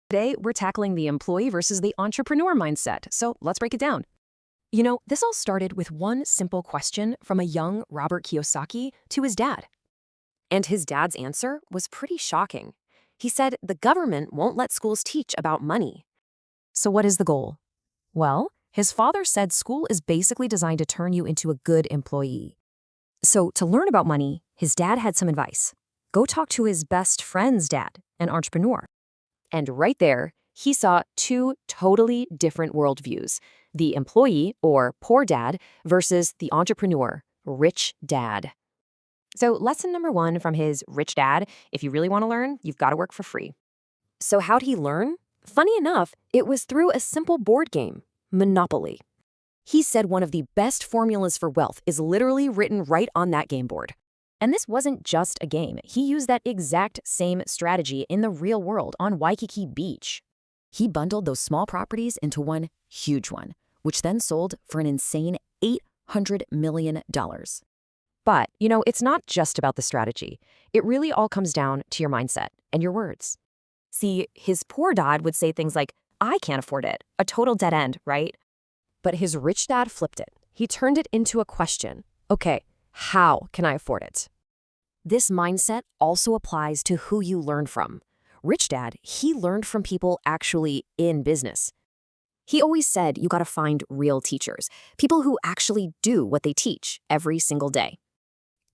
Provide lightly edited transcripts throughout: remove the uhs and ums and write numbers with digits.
Today, we're tackling the employee versus the entrepreneur mindset, so let's break it down. This all started with one simple question from a young Robert Kiyosaki to his dad. And his dad's answer was pretty shocking. He said the government won't let schools teach about money. So what is the goal? Well, his father said school is basically designed to turn you into a good employee. So to learn about money, his dad had some advice. Go talk to his best friend's dad, an entrepreneur. And right there, he saw two totally different worldviews: the employee, or poor dad, versus the entrepreneur, rich dad. So lesson number one from his rich dad: if you really want to learn, you've got to work for free. So how'd he learn? Funny enough, it was through a simple board game, Monopoly. He said one of the best formulas for wealth is literally written right on that game board. And this wasn't just a game. He used that exact same strategy in the real world on Waikiki Beach. He bundled those small properties into one huge one, which then sold for an insane $800 million. But, it's not just about the strategy. It really all comes down to your mindset and your words. See, his poor dad would say things like, I can't afford it, a total dead end, right? But his rich dad flipped it. He turned it into a question. Okay, how can I afford it? This mindset also applies to who you learn from. Rich dad, he learned from people actually in business. He always said you got to find real teachers, people who actually do what they teach every single day.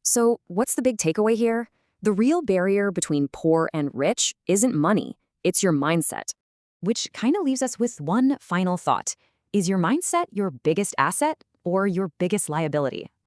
So what's the big takeaway here? The real barrier between poor and rich isn't money, it's your mindset. Which kind of leaves us with one final thought. Is your mindset your biggest asset or your biggest liability?